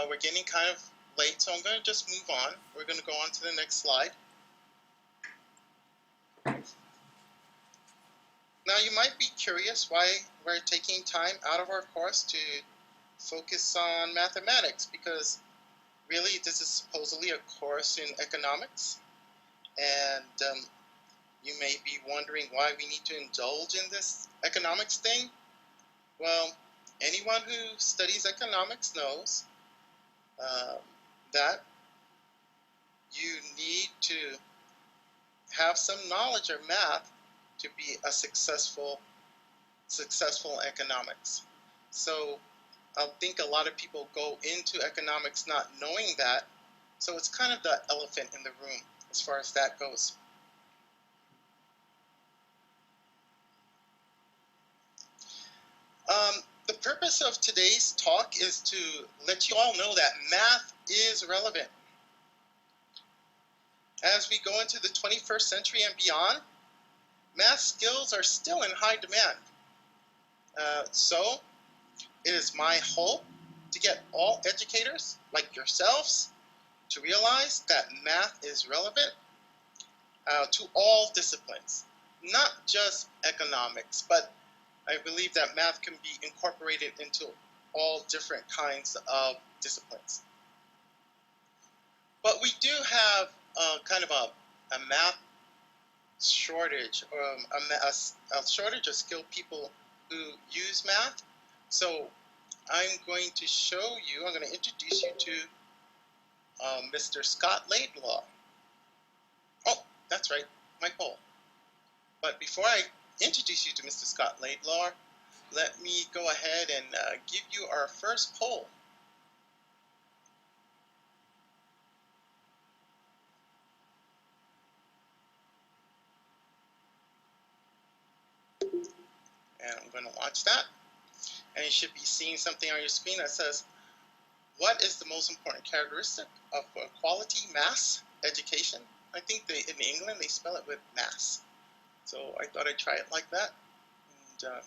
we're getting kind of late, so I'm going to just move on. We're going to go on to the next slide. Now, you might be curious why we're taking time out of our course to focus on mathematics, because really this is supposedly a course in economics, and you may be wondering why we need to indulge in this economics thing. Well, anyone who studies economics knows that you need to have some knowledge of math to be a successful economics. So I think a lot of people go into economics not knowing that, so it's kind of the elephant in the room as far as that goes. The purpose of today's talk is to let you all know that math is relevant. As we go into the 21st century and beyond, math skills are still in high demand. So it is my hope to get all educators like yourselves to realize that math is relevant to all disciplines, not just economics, but I believe that math can be incorporated into all different kinds of disciplines. But we do have kind of a math shortage, or a shortage of skilled people who use math. So I'm going to introduce you to Mr. Scott Laidlaw. Oh, that's right, my poll. But before I introduce you to Mr. Scott Laidlaw, let me go ahead and give you our first poll. And I'm going to launch that. And you should be seeing something on your screen that says, what is the most important characteristic of a quality mass education? I think in England they spell it with mass. So I thought I'd try it like that. And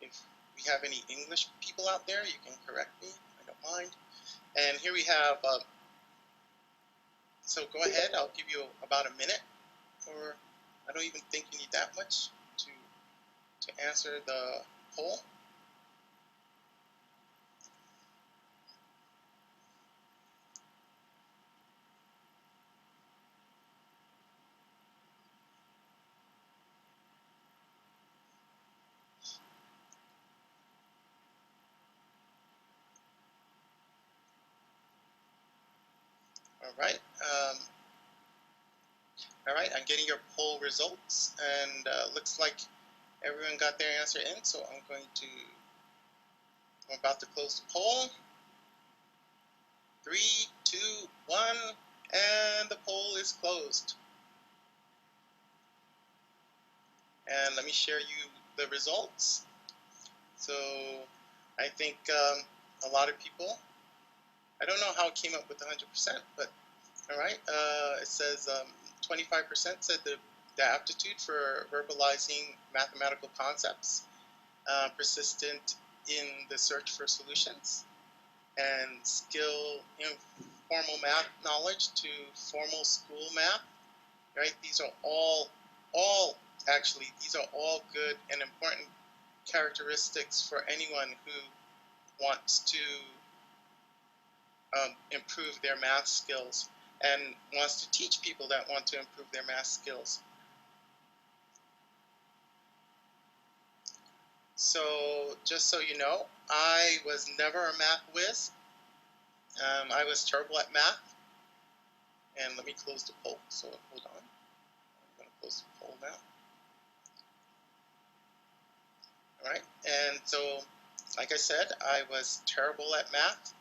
if we have any English people out there, you can correct me. I don't mind. And here we have, so go ahead, I'll give you about a minute, or I don't even think you need that much to answer the poll. All right, I'm getting your poll results, and looks like everyone got their answer in, so I'm about to close the poll. 3, 2, 1, and the poll is closed. And let me share you the results. So I think a lot of people, I don't know how it came up with 100%, but all right, it says 25% said the aptitude for verbalizing mathematical concepts, persistent in the search for solutions, and skill in formal math knowledge to formal school math. Right? These are all good and important characteristics for anyone who wants to improve their math skills and wants to teach people that want to improve their math skills. So just so you know, I was never a math whiz. I was terrible at math. And let me close the poll. So hold on. I'm going to close the poll now. All right. And so, like I said, I was terrible at math.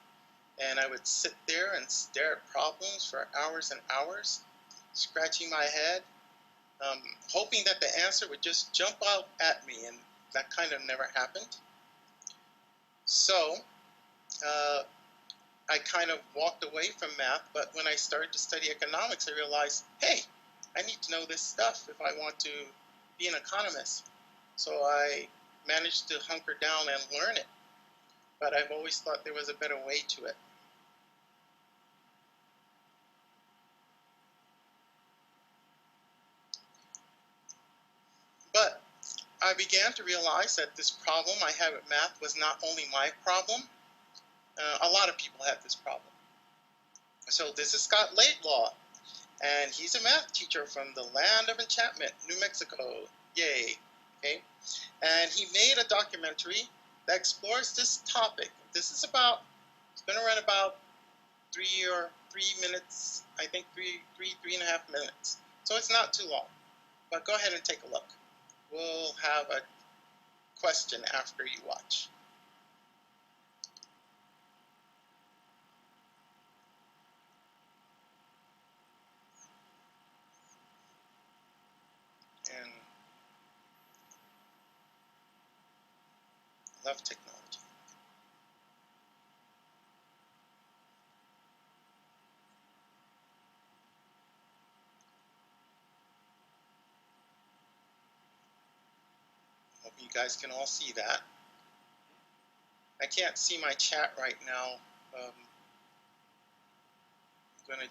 And I would sit there and stare at problems for hours and hours, scratching my head, hoping that the answer would just jump out at me, and that kind of never happened. So I kind of walked away from math, but when I started to study economics, I realized, hey, I need to know this stuff if I want to be an economist. So I managed to hunker down and learn it, but I've always thought there was a better way to it. I began to realize that this problem I had with math was not only my problem. A lot of people had this problem. So this is Scott Laidlaw, and he's a math teacher from the land of enchantment, New Mexico. Yay. Okay. And he made a documentary that explores this topic. This is about, it's going to run about 3 minutes, I think three and a half minutes. So it's not too long, but go ahead and take a look. We'll have a question after you watch. And love technology. Hope you guys can all see that. I can't see my chat right now. I'm gonna.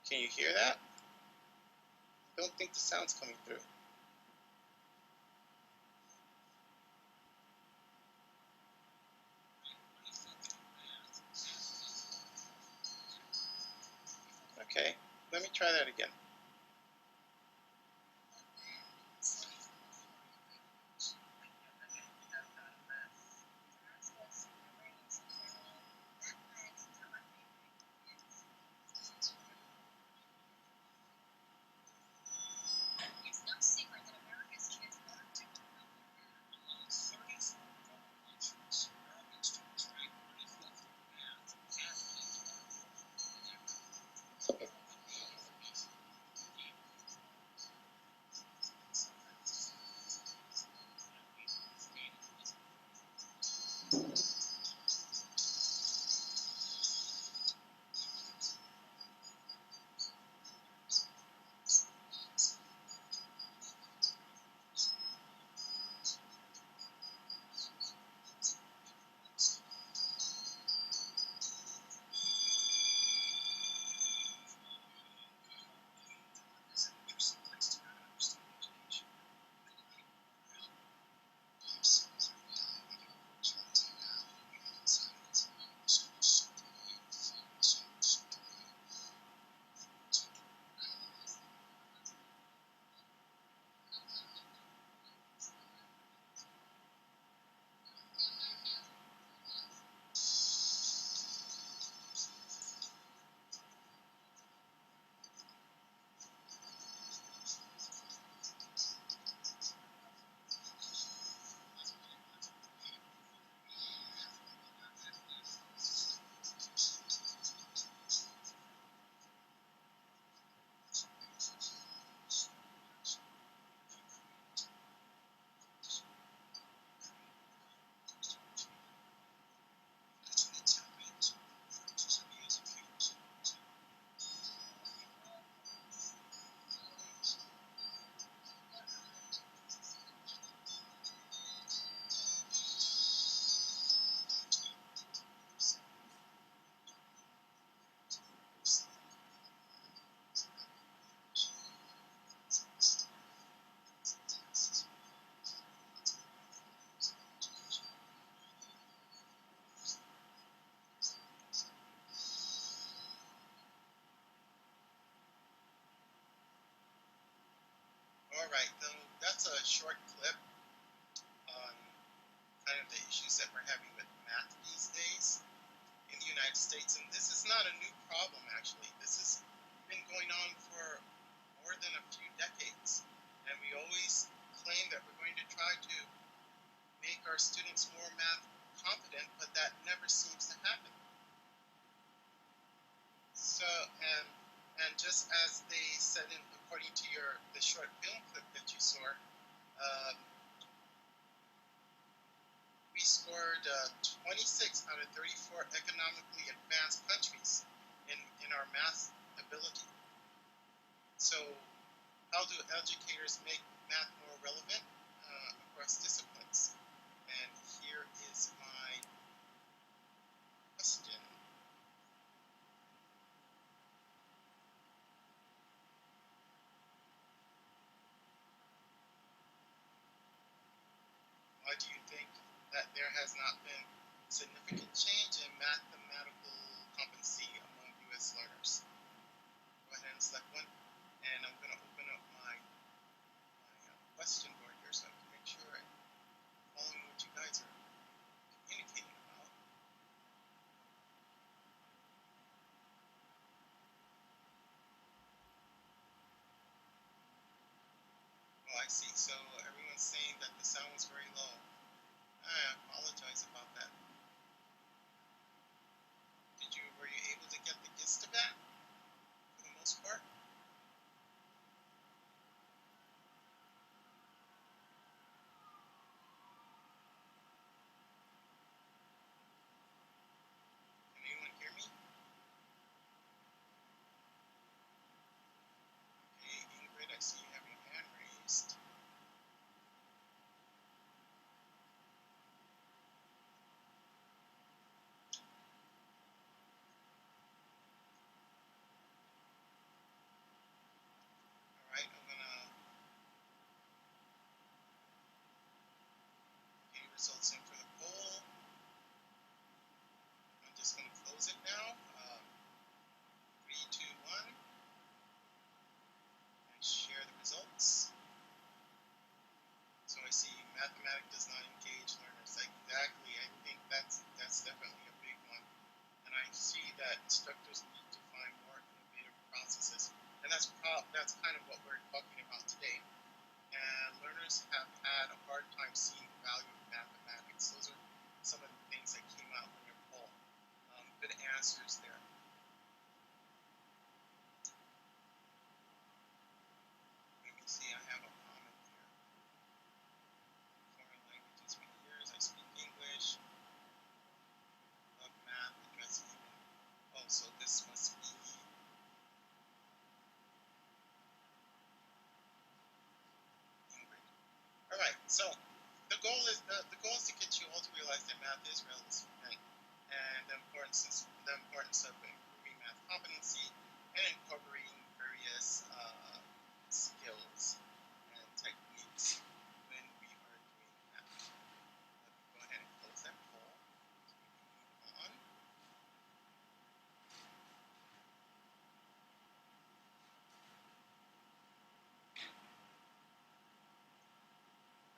Can you hear that? I don't think the sound's coming through. Okay, let me try that again. All right, that's a short clip on kind of the issues that we're having with math these days in the United States. And this is not a new problem, actually. This has been going on for more than a few decades. And we always claim that we're going to try to make our students more math competent, but that never seems to happen. So, and just as they said, according to the short film clip that you saw, we scored 26 out of 34 economically advanced countries in our math ability. So how do educators make math more relevant across disciplines? And here is my question. Why do you think that there has not been significant change in mathematical competency among U.S. learners? Go ahead and select one. And I'm going to open up my question board here so I can make sure I'm following what you guys are communicating about. Oh, I see. So everyone's saying that the sound was very low. I apologize about that. Were you able to get the gist of that for the most part? Can anyone hear me? Okay, Ingrid, I see you have your hand raised. Alright, I'm gonna get results in for the poll. I'm just gonna close it now. 3, 2, 1, and share the results. So I see mathematics does not engage learners. Exactly, I think that's definitely a big one. And I see that instructors need to find more innovative processes. And that's kind of what we're talking about today. And learners have had a hard time seeing the value of mathematics. Those are some of the things that came out in your poll. Good answers there. Let me see, I have a comment here. Foreign languages for years, I speak English. Love math, address even. Oh, so this must be Ingrid. Alright, so the goal is to get you all to realize that math is relevant and the importance of improving math competency and incorporating various skills and techniques when we are doing math. Let me go ahead and close that poll so we can move on.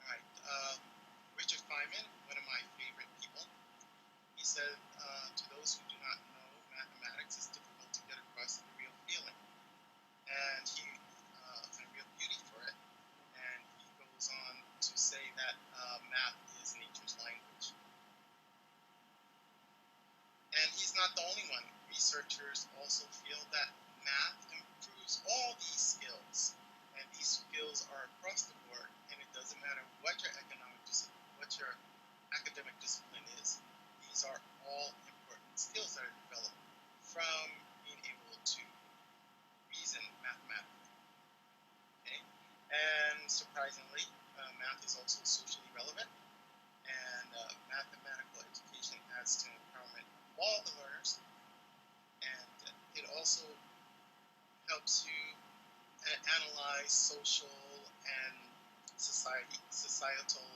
Alright, Richard Feynman, one of my favorite people, he said, to those who do not know mathematics, it's difficult to get across the real feeling. And and real beauty for it. And he goes on to say that math is nature's language. And he's not the only one. Researchers also feel that math improves all these skills. And these skills are across the board, and it doesn't matter what your academic discipline is. These are all important skills that are developed from being able to reason mathematically. Okay? And surprisingly, math is also socially relevant, and mathematical education adds to empowerment of all the learners, and it also helps you analyze social and societal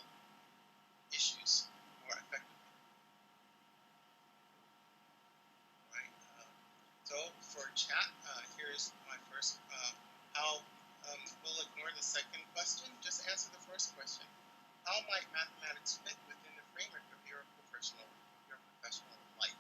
issues more effectively. Right? So for chat, here's my first. We'll ignore the second question. Just answer the first question. How might mathematics fit within the framework of your professional life?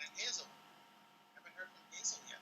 And Hazel. Haven't heard from Hazel yet.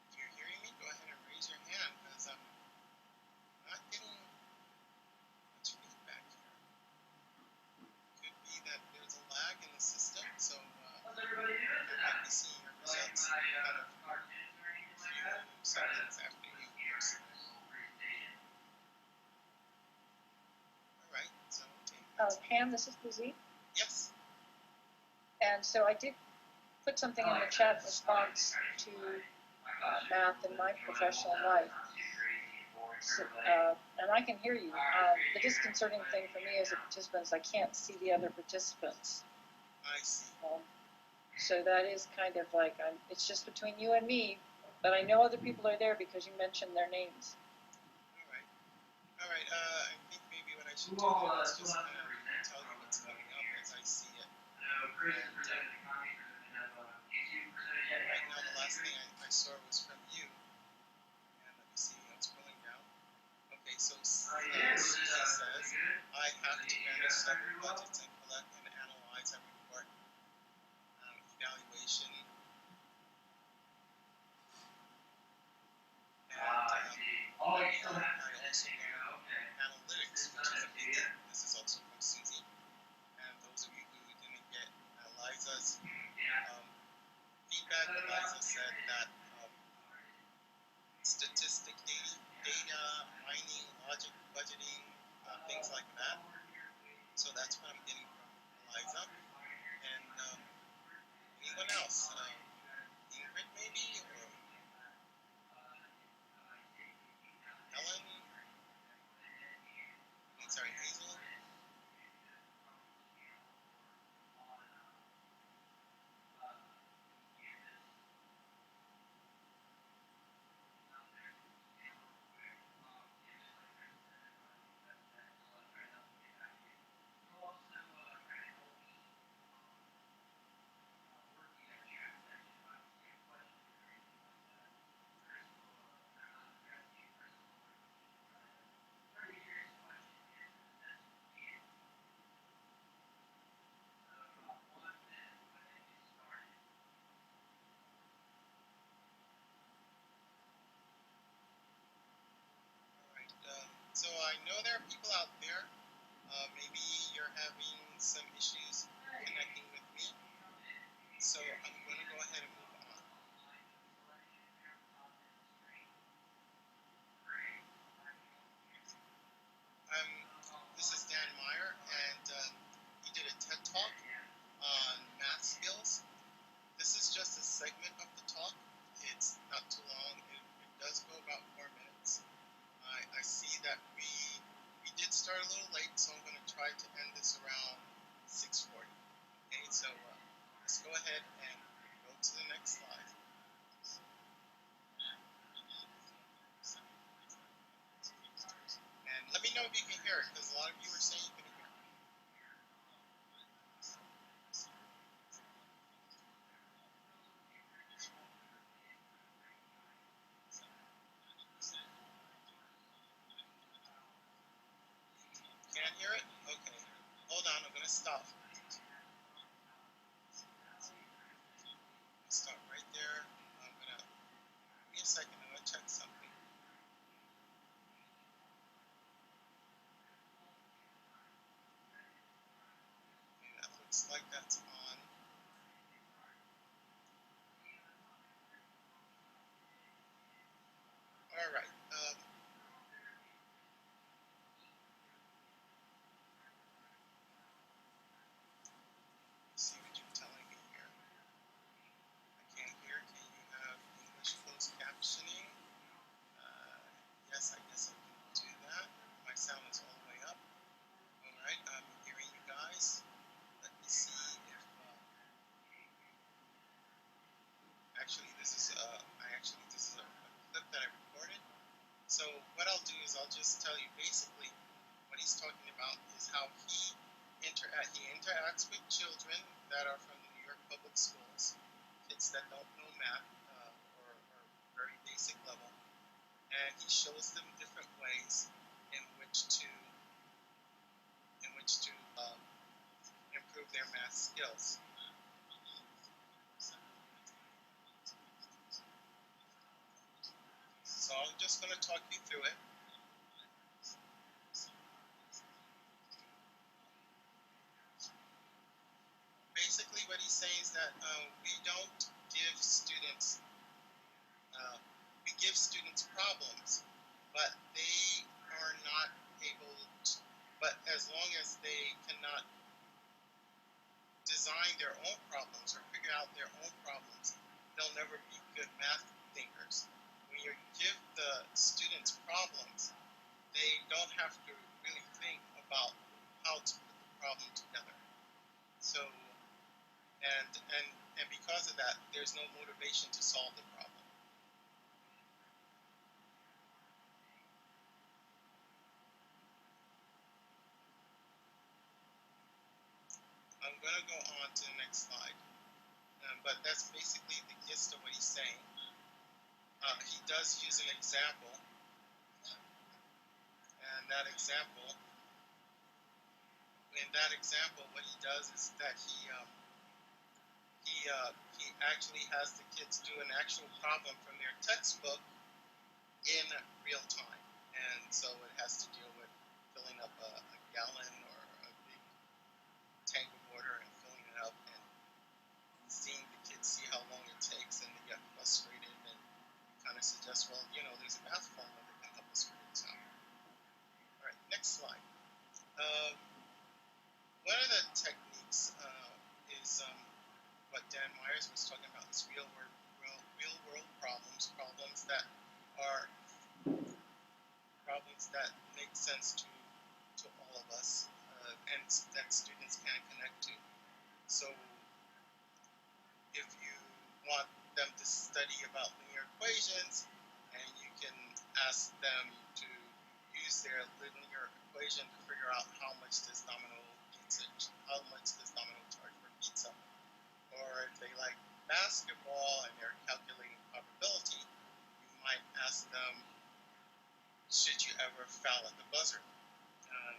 If you're hearing me, go ahead and raise your hand because I'm not getting much feedback here. Could be that there's a lag in the system, so I might be seeing your results kind of a few seconds after you post it. Alright, so Pam, this is Lizzie. yes. And so I did put something in the chat response to math in my professional life. So, and I can hear you. The disconcerting thing for me as a participant is I can't see the other participants. I see. So that is kind of like, it's just between you and me, but I know other people are there because you mentioned their names. Alright, I think maybe what I should do then is just kind of tell you what's coming up as I see it. And right now the last thing I saw was from you. And let me see, I'm scrolling down. Okay, so Susie says, I have to manage several budgets and collect and analyze and report evaluation. And I also learn analytics, which is a biggie. This is also from Susie. And those of you who didn't get Eliza's feedback, Eliza said that statistic data, mining, logic, budgeting, things like that. So that's what I'm getting from Eliza. And anyone else? Ingrid maybe? Or Helen? Sorry, Hazel? So I know there are people out there. Maybe you're having some issues connecting with me. So I'm going to go ahead and move on. This is Dan Meyer, and he did a TED Talk on math skills. This is just a segment of the talk. It's not too long. It does go about 4 minutes. I see that we did start a little late, so I'm going to try to end this around 6:40. Okay, so let's go ahead and go to the next slide. And let me know if you can hear it, because a lot of you are saying you can hear it. Can't hear it? Okay. Hold on, I'm going to stop. Stop right there. I'm going to, give me a second, I'm going to check something. Okay, that looks like that's on. Alright. See what you're telling me here. I can't hear. Can you have English closed captioning? Yes, I guess I can do that. My sound is all the way up. Alright, I'm hearing you guys. Let me see. just tell you basically what he's talking about is how he interacts with children that are from the New York public schools, kids that don't know math or very basic level, and he shows them different ways in which to in which to improve their math skills. So I'm just going to talk you through it. Basically, what he's saying is that we don't give students we give students problems, but they are not able to, but as long as they cannot design their own problems or figure out their own problems, they'll never be good math thinkers. When you give the students problems, they don't have to really think about how to put the problem together. So, and because of that, there's no motivation to solve the problem. I'm going to go on to the next slide, but that's basically the gist of what he's saying. He does use an example, and in that example, what he does is that he actually has the kids do an actual problem from their textbook in real time, and so it has to deal with filling up a gallon or a big tank of water and filling it up and seeing the kids see how long it takes, and they get frustrated and kind of suggest, well, there's a math formula that can help us figure this out. All right, next slide. Um, One of the techniques is what Dan Myers was talking about: is real world problems that are problems that make sense to all of us, and that students can connect to. So, if you want them to study about linear equations, and you can ask them to use their linear equation to figure out how much does Domino charge for pizza. Or if they like basketball and they're calculating probability, you might ask them, should you ever foul at the buzzer? Um,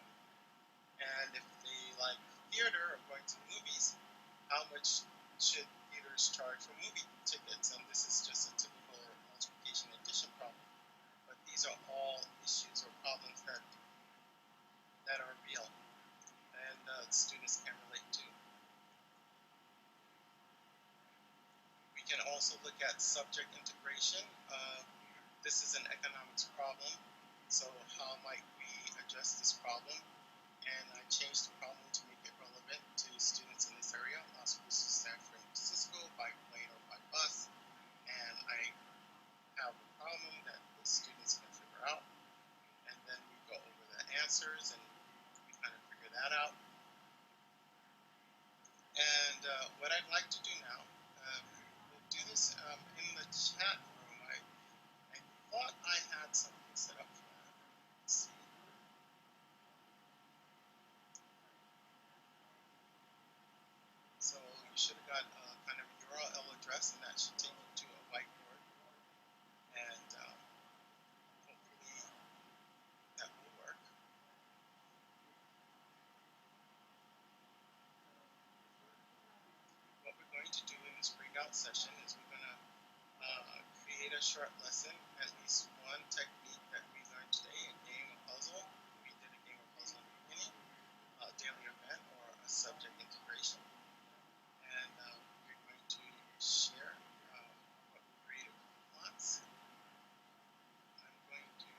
and if they like theater or going to movies, how much should theaters charge for movie tickets? And this is just a typical multiplication addition problem. But these are all issues or problems that are real and students can relate to. We can also look at subject integration. This is an economics problem. So how might we address this problem? And I changed the problem to make it relevant to students in this area. Los Cruces, San Francisco, by plane or by bus. And I have a problem that the students can figure out. And then we go over the answers and we kind of figure that out. And what I'd like to do now, we'll do this in the chat room. I thought I had something set up for that. Let's see. So you should have got kind of a URL address, and that should take you to a whiteboard. And hopefully that will work. What we're going to do in this breakout session is we're going to create a short lesson, at least one technique that we learned today, a game, a puzzle. We did a game or puzzle in the beginning, a daily event, or a subject integration. And we're going to share what we created with class. I'm going to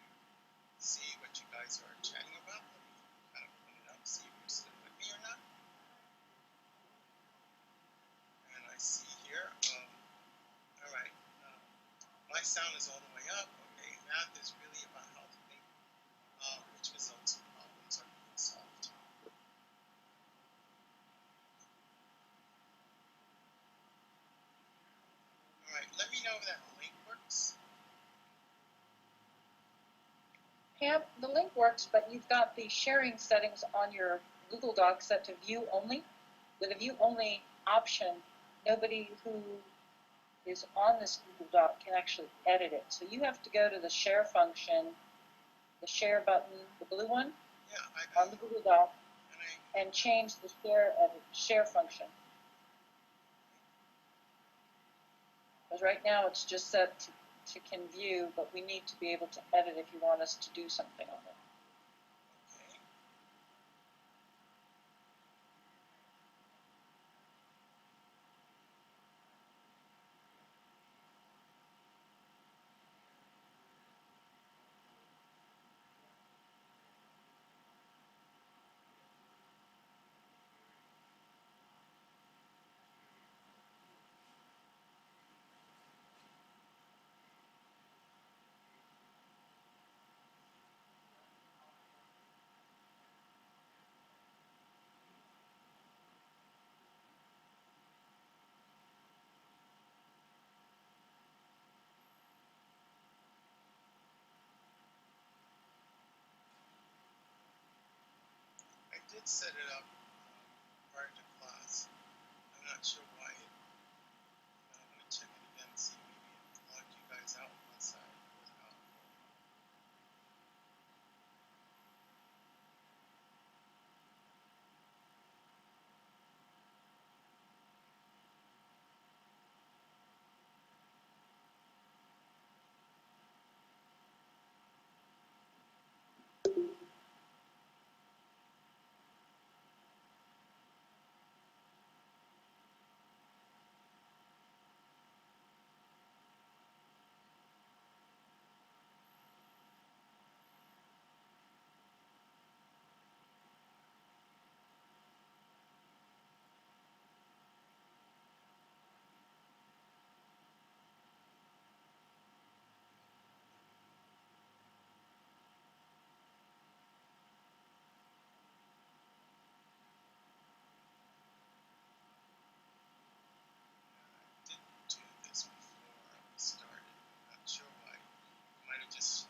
see what you guys are chatting about. Let me kind of open it up, see if you're still with me or not. And I see here, all right, my sound is all the way up. Okay, math is really about how to think which results and problems are being solved. All right, let me know if that link works. The link works, but you've got the sharing settings on your Google Doc set to view only. With a view only option, nobody who is on this Google Doc can actually edit it. So you have to go to the share function, the share button, the blue one, on the Google Doc, and change the share function. Because right now it's just set to can view, but we need to be able to edit if you want us to do something on it. I did set it up prior to class. I'm not sure why. I'm going to check it again, see maybe it logged you guys out once I was out. I did do this before I started. I'm not sure why. It might have just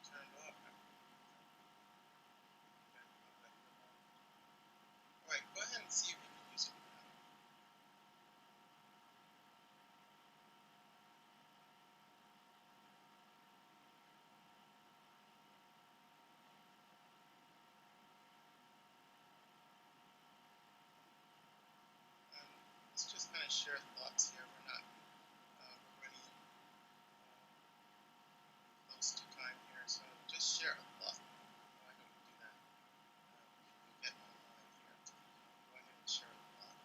turned off. Alright, go ahead and see if you can use it now. Let's just kind of share thoughts here. We're not we're running close to time here, so just share a thought. Why don't we do that? If you can get online here, go ahead and share a thought.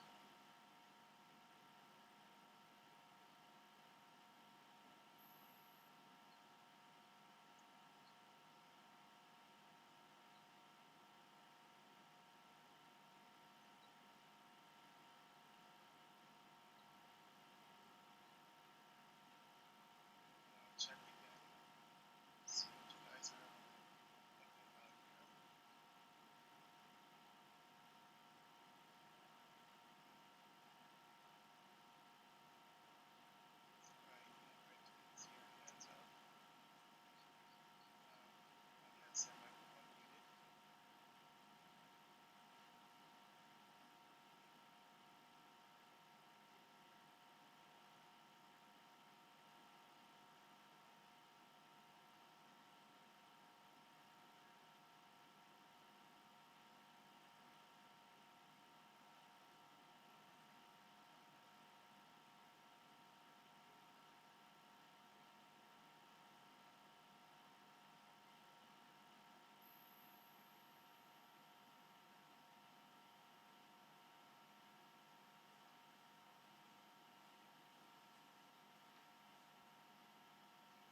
Check again. See what you guys are thinking about here. Alright, see your hands up. Has their microphone muted.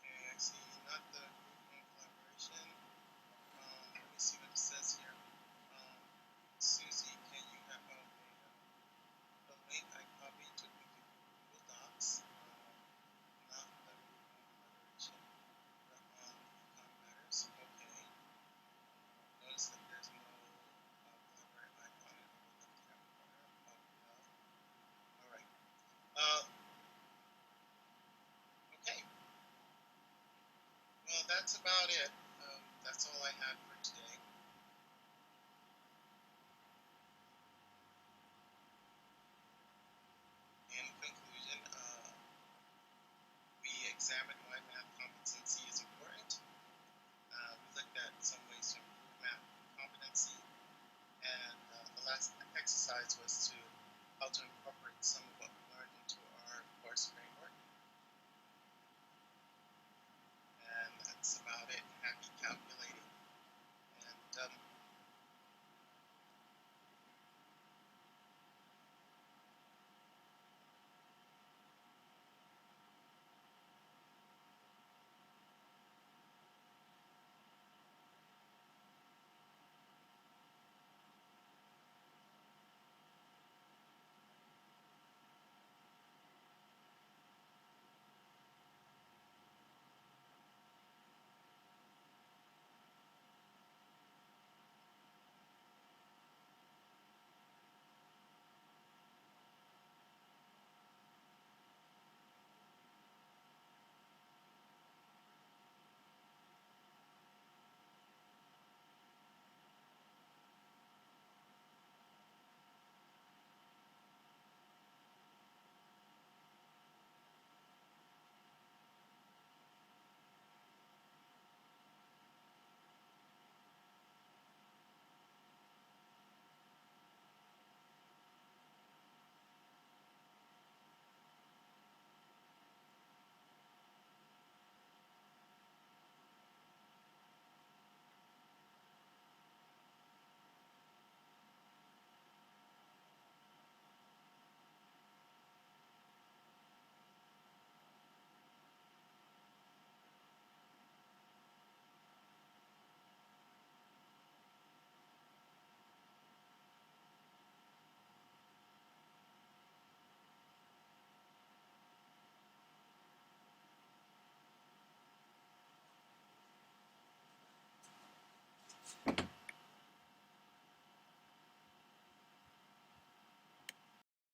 Okay, I see not the group home collaboration. Let me see what it says here. Susie, can you have the link I copied took me to Google Docs, not the group home collaboration, but on Econ Matters. Okay. Notice that there's no collaborate icon in the left hand corner. No. All right. Okay. Well, that's about it. that's all I had for today.